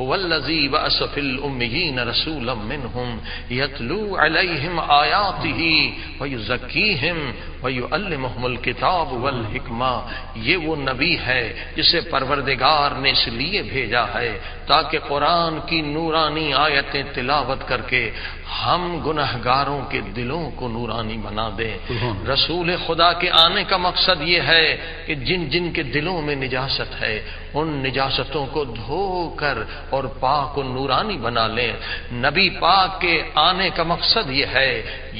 هو الذی بعث فی الأمیین رسولا منهم یتلو علیہم آیاتہ ویزکیہم ویعلمہم الکتاب والحکمہ. یہ وہ نبی ہے جسے پروردگار نے اس لیے بھیجا ہے تاکہ قرآن کی نورانی آیتیں تلاوت کر کے ہم گنہگاروں کے دلوں کو نورانی بنا دیں. رسول خدا کے آنے کا مقصد یہ ہے کہ جن جن کے دلوں میں نجاست ہے ان نجاستوں کو دھو کر اور پاک و نورانی بنا لیں. نبی پاک کے آنے کا مقصد یہ ہے،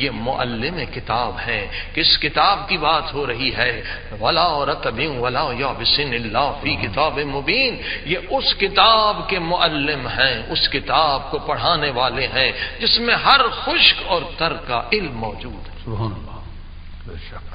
یہ معلم کتاب ہے. کس کتاب کی بات ہو رہی ہے؟ ولا رتب ولا یابس الا فی کتاب مبین. یہ اس کتاب کے معلم ہیں، اس کتاب کو پڑھانے والے ہیں جس میں ہر خشک اور تر کا علم موجود ہے. سبحان اللہ.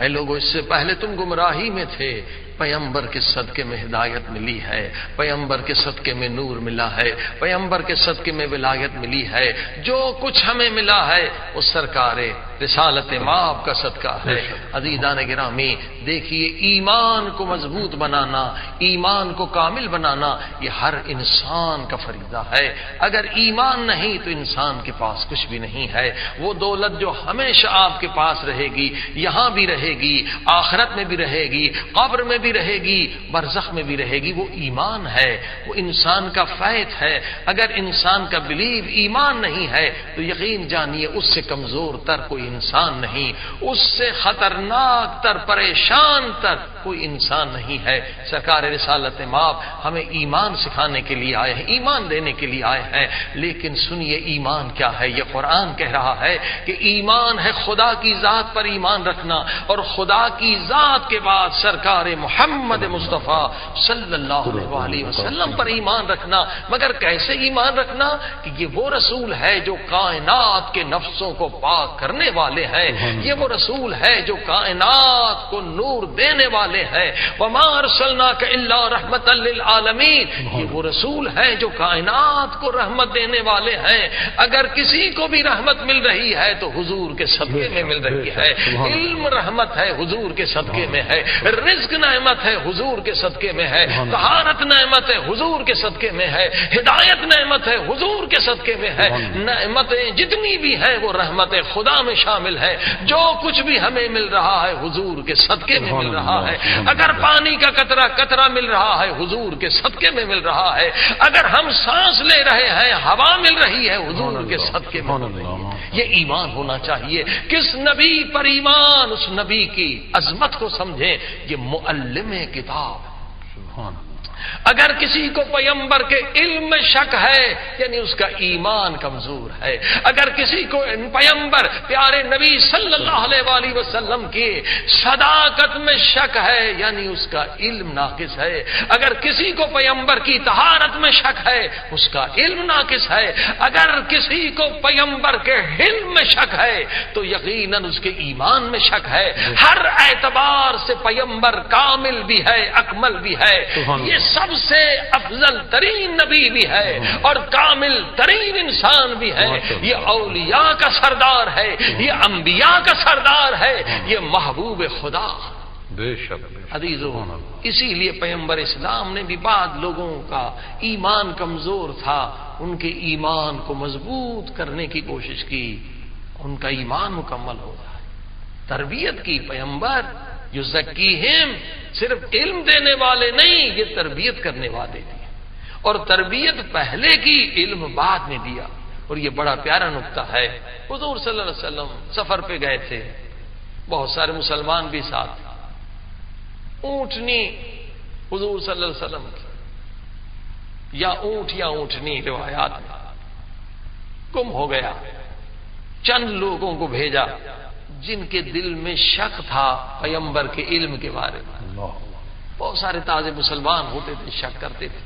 اے لوگوں، اس سے پہلے تم گمراہی میں تھے، پیغمبر کے صدقے میں ہدایت ملی ہے، پیغمبر کے صدقے میں نور ملا ہے، پیغمبر کے صدقے میں ولایت ملی ہے. جو کچھ ہمیں ملا ہے وہ سرکار رسالت مآب کا صدقہ ہے. عزیزان گرامی، دیکھیے، ایمان کو مضبوط بنانا، ایمان کو کامل بنانا، یہ ہر انسان کا فریضہ ہے. اگر ایمان نہیں تو انسان کے پاس کچھ بھی نہیں ہے. وہ دولت جو ہمیشہ آپ کے پاس رہے گی، یہاں بھی رہے گی، آخرت میں بھی رہے گی، قبر میں بھی رہے گی، برزخ میں بھی رہے گی، وہ ایمان ہے، وہ انسان کا فیض ہے. اگر انسان کا بلیو ایمان نہیں ہے تو یقین جانیے اس سے کمزور تر کوئی انسان نہیں، اس سے خطرناک تر، پریشان تر کوئی انسان نہیں ہے. سرکار رسالت مآب ہمیں ایمان سکھانے کے لیے آئے ہیں، ایمان دینے کے لیے آئے ہیں. لیکن سنیے، ایمان کیا ہے؟ یہ قرآن کہہ رہا ہے کہ ایمان ہے خدا کی ذات پر ایمان رکھنا، اور خدا کی ذات کے بعد سرکار محمد مصطفیٰ صلی اللہ علیہ وسلم پر ایمان رکھنا. مگر کیسے ایمان رکھنا؟ کہ یہ وہ رسول ہے جو کائنات کے نفسوں کو پاک کرنے والے ہیں، یہ وہ رسول ہے جو کائنات کو نور دینے والے ہیں. وما ارسلناک الا رحمتا للعالمین. یہ وہ رسول ہے جو کائنات کو رحمت دینے والے ہیں. اگر کسی کو بھی رحمت مل رہی ہے تو حضور کے صدقے میں مل رہی ہے. علم رحمت ہے، حضور کے صدقے میں ہے. رزق نعمت ہے، حضور کے صدقے میں ہے. طہارت نعمت ہے، حضور کے صدقے میں ہے. ہدایت نعمت ہے، حضور کے صدقے میں ہے. نعمتیں جتنی بھی ہیں وہ رحمت خدا میں شامل ہے. جو کچھ بھی ہمیں مل رہا ہے حضور کے صدقے میں مل رہا ہے. اگر پانی کا قطرہ مل رہا ہے حضور کے صدقے میں مل رہا ہے. اگر ہم سانس لے رہے ہیں، ہوا مل رہی ہے، حضور کے صدقے میں مل رہی ہے. یہ ایمان ہونا چاہیے. کس نبی پر ایمان؟ اس نبی کی عظمت کو سمجھیں. یہ معلم کتاب. اگر کسی کو پیغمبر کے علم میں شک ہے یعنی اس کا ایمان کمزور ہے. اگر کسی کو پیغمبر پیارے نبی صلی اللہ علیہ وآلہ وسلم کی صداقت میں شک ہے یعنی اس کا علم ناقص ہے. اگر کسی کو پیغمبر کی طہارت میں شک ہے اس کا علم ناقص ہے. اگر کسی کو پیغمبر کے علم میں شک ہے تو یقیناً اس کے ایمان میں شک ہے. ہر اعتبار سے پیغمبر کامل بھی ہے، اکمل بھی ہے. یہ سب سے افضل ترین نبی بھی ہے اور کامل ترین انسان بھی ہے. یہ اولیاء کا سردار ہے، یہ انبیاء کا سردار ہے، یہ محبوب خدا. بے شک عزیزو، اسی لیے پیغمبر اسلام نے بھی بعض لوگوں کا ایمان کمزور تھا، ان کے ایمان کو مضبوط کرنے کی کوشش کی، ان کا ایمان مکمل ہو جائے. تربیت کی. پیغمبر یزکیہم صرف علم دینے والے نہیں، یہ تربیت کرنے والے تھے. اور تربیت پہلے کی، علم بعد میں دیا. اور یہ بڑا پیارا نقطہ ہے. حضور صلی اللہ علیہ وسلم سفر پہ گئے تھے، بہت سارے مسلمان بھی ساتھ. اونٹنی حضور صلی اللہ علیہ وسلم کی یا اونٹ یا اونٹنی روایات میں گم ہو گیا. چند لوگوں کو بھیجا جن کے دل میں شک تھا پیغمبر کے علم کے بارے میں. بہت سارے تازے مسلمان ہوتے تھے، شک کرتے تھے.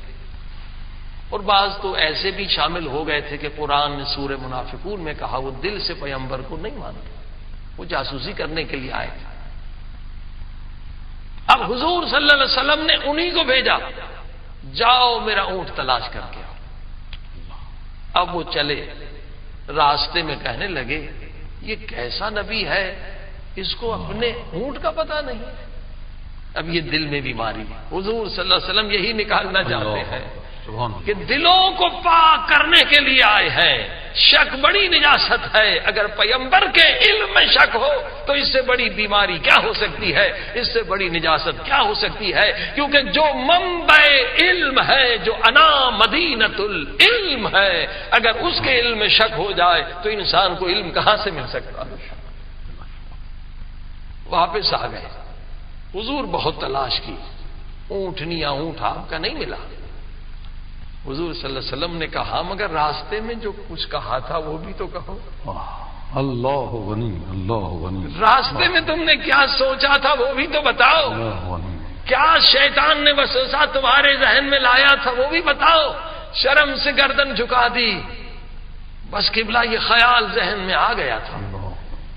اور بعض تو ایسے بھی شامل ہو گئے تھے کہ قرآن نے سورہ منافقون میں کہا وہ دل سے پیغمبر کو نہیں مانتے، وہ جاسوسی کرنے کے لیے آئے تھے. اب حضور صلی اللہ علیہ وسلم نے انہی کو بھیجا، جاؤ میرا اونٹ تلاش کر کے آؤ. اب وہ چلے، راستے میں کہنے لگے یہ کیسا نبی ہے، اس کو اپنے اونٹ کا پتہ نہیں. اب یہ دل میں بیماری ہے. حضور صلی اللہ علیہ وسلم یہی نکالنا چاہتے ہیں کہ دلوں کو پاک کرنے کے لیے آئے ہیں. شک بڑی نجاست ہے. اگر پیغمبر کے علم میں شک ہو تو اس سے بڑی بیماری کیا ہو سکتی ہے, اس سے بڑی نجاست کیا ہو سکتی ہے؟ کیونکہ جو منبع علم ہے, جو انا مدینۃ العلم ہے, اگر اس کے علم میں شک ہو جائے تو انسان کو علم کہاں سے مل سکتا ہے؟ واپس آ گئے. حضور بہت تلاش کی, اونٹنیاں اونٹ آپ کا نہیں ملا. حضور صلی اللہ علیہ وسلم نے کہا مگر راستے میں جو کچھ کہا تھا وہ بھی تو کہو. اللہ غنی, اللہ غنی. راستے میں تم نے کیا سوچا تھا وہ بھی تو بتاؤ. کیا شیطان نے وسوسہ تمہارے ذہن میں لایا تھا وہ بھی بتاؤ. شرم سے گردن جھکا دی. بس قبلہ یہ خیال ذہن میں آ گیا تھا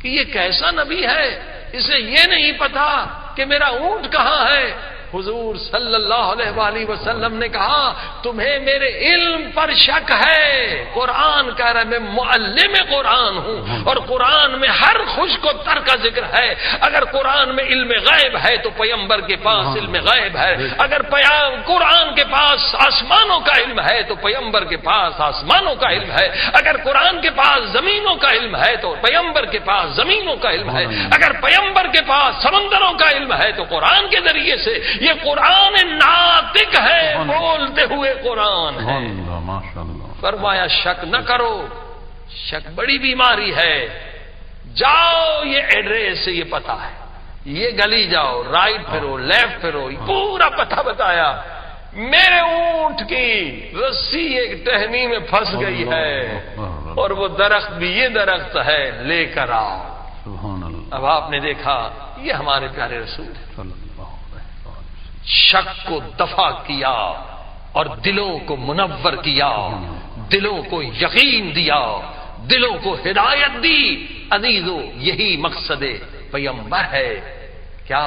کہ یہ کیسا نبی ہے, اسے یہ نہیں پتا کہ میرا اونٹ کہاں ہے. حضور صلی اللہ علیہ وآلہ وسلم نے کہا تمہیں میرے علم پر شک ہے. قرآن کہہ رہا ہے میں معلم قرآن ہوں اور قرآن میں ہر خوش کو تر کا ذکر ہے. اگر قرآن میں علم غیب ہے تو پیغمبر کے پاس علم غیب ہے. اگر قرآن کے پاس آسمانوں کا علم ہے تو پیغمبر کے پاس آسمانوں کا علم ہے. اگر قرآن کے پاس زمینوں کا علم ہے تو پیغمبر کے پاس زمینوں کا علم ہے. اگر پیغمبر کے پاس سمندروں کا علم ہے تو قرآن کے ذریعے سے. یہ قرآن ناطق ہے, بولتے ہوئے قرآن ہے. فرمایا شک نہ کرو, شک بڑی بیماری ہے. جاؤ یہ ایڈریس سے یہ پتہ ہے, یہ گلی جاؤ, رائٹ پھرو, لیفٹ پھرو, پورا پتہ بتایا. میرے اونٹ کی رسی ایک ٹہنی میں پھنس گئی ہے اور وہ درخت بھی یہ درخت ہے, لے کر آؤ. اب آپ نے دیکھا یہ ہمارے پیارے رسول ہے. شک کو دفع کیا اور دلوں کو منور کیا, دلوں کو یقین دیا, دلوں کو ہدایت دی. عزیزو یہی مقصد پیغمبر ہے. کیا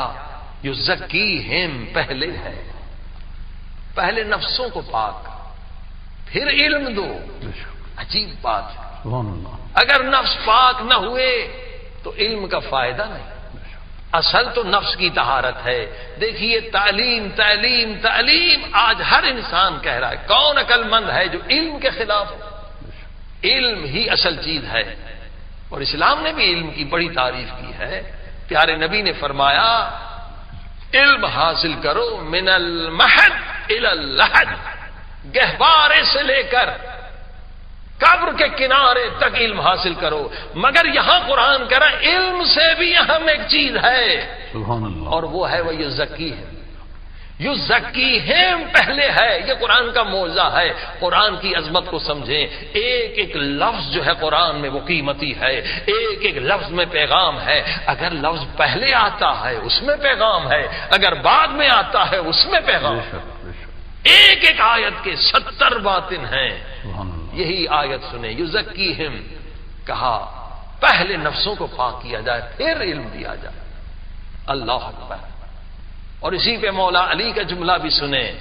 یزکیہم پہلے ہے, پہلے نفسوں کو پاک پھر علم دو. عجیب بات ہے, اگر نفس پاک نہ ہوئے تو علم کا فائدہ نہیں. اصل تو نفس کی طہارت ہے. دیکھیے تعلیم تعلیم تعلیم, آج ہر انسان کہہ رہا ہے. کون عقل مند ہے جو علم کے خلاف ہے؟ علم ہی اصل چیز ہے. اور اسلام نے بھی علم کی بڑی تعریف کی ہے. پیارے نبی نے فرمایا علم حاصل کرو من المہد الی اللحد, گہوارے سے لے کر قبر کے کنارے تک علم حاصل کرو. مگر یہاں قرآن کہہ رہا ہے علم سے بھی اہم ایک چیز ہے, سبحان اللہ, اور وہ ہے وہ یزکیہم. یزکیہم پہلے ہے. یہ قرآن کا معجزہ ہے. قرآن کی عظمت کو سمجھیں. ایک ایک لفظ جو ہے قرآن میں وہ قیمتی ہے. ایک ایک لفظ میں پیغام ہے. اگر لفظ پہلے آتا ہے اس میں پیغام ہے, اگر بعد میں آتا ہے اس میں پیغام ہے. ایک ایک آیت کے 70 باطن ہیں. یہی آیت سنیں. یزکیہم کہا پہلے نفسوں کو پاک کیا جائے پھر علم دیا جائے. اللہ اکبر. اور اسی پہ مولا علی کا جملہ بھی سنیں.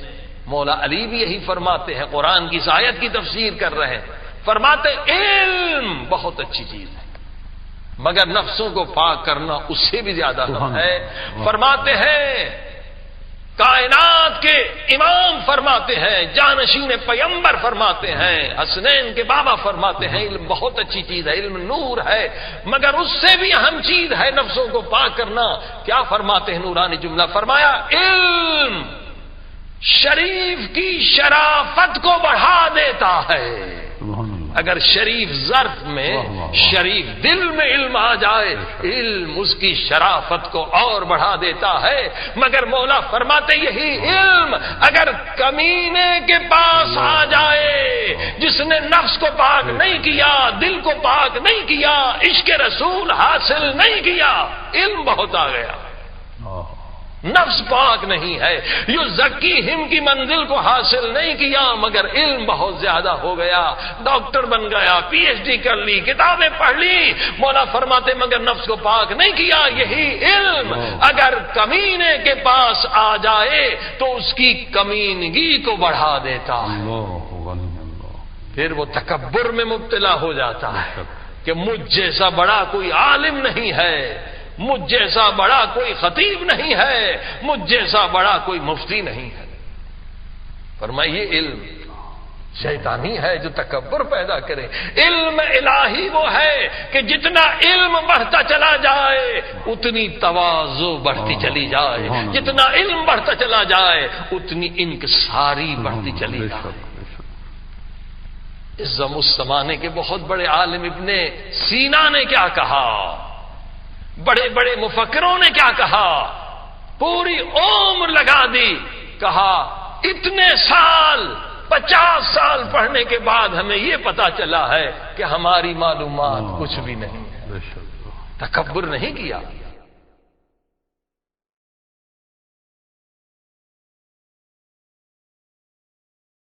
مولا علی بھی یہی فرماتے ہیں, قرآن کی اس آیت کی تفسیر کر رہے ہیں. فرماتے علم بہت اچھی چیز ہے مگر نفسوں کو پاک کرنا اس سے بھی زیادہ ہے. فرماتے ہیں کائنات کے امام فرماتے ہیں, جانشین پیغمبر فرماتے ہیں, حسنین کے بابا فرماتے ہیں علم بہت اچھی چیز ہے, علم نور ہے مگر اس سے بھی اہم چیز ہے نفسوں کو پاک کرنا. کیا فرماتے ہیں نورانی جملہ فرمایا علم شریف کی شرافت کو بڑھا دیتا ہے. اگر شریف ظرف میں شریف دل میں علم آ جائے علم اس کی شرافت کو اور بڑھا دیتا ہے. مگر مولا فرماتے یہی علم اگر کمینے کے پاس آ جائے, جس نے نفس کو پاک نہیں کیا, دل کو پاک نہیں کیا, عشق رسول حاصل نہیں کیا, علم بہت آ گیا, نفس پاک نہیں ہے. یزکیہم کی منزل کو حاصل نہیں کیا مگر علم بہت زیادہ ہو گیا. ڈاکٹر بن گیا, پی ایچ ڈی کر لی, کتابیں پڑھ لی. مولا فرماتے مگر نفس کو پاک نہیں کیا. یہی علم اگر کمینے کے پاس آ جائے تو اس کی کمینگی کو بڑھا دیتا ہے. پھر وہ تکبر میں مبتلا ہو جاتا ہے کہ مجھ جیسا بڑا کوئی عالم نہیں ہے, مجھ جیسا بڑا کوئی خطیب نہیں ہے, مجھ جیسا بڑا کوئی مفتی نہیں ہے. فرمائیے علم شیطانی ہے جو تکبر پیدا کرے. علم الہی وہ ہے کہ جتنا علم بڑھتا چلا جائے اتنی تواضع بڑھتی چلی جائے، جتنا علم بڑھتا چلا جائے اتنی انکساری بڑھتی چلی جائے. اس زمانے کے بہت بڑے عالم ابن سینا نے کیا کہا، بڑے بڑے مفکروں نے کیا کہا، پوری عمر لگا دی، کہا اتنے سال 50 سال پڑھنے کے بعد ہمیں یہ پتا چلا ہے کہ ہماری معلومات کچھ بھی نہیں ہے. تکبر نہیں کیا.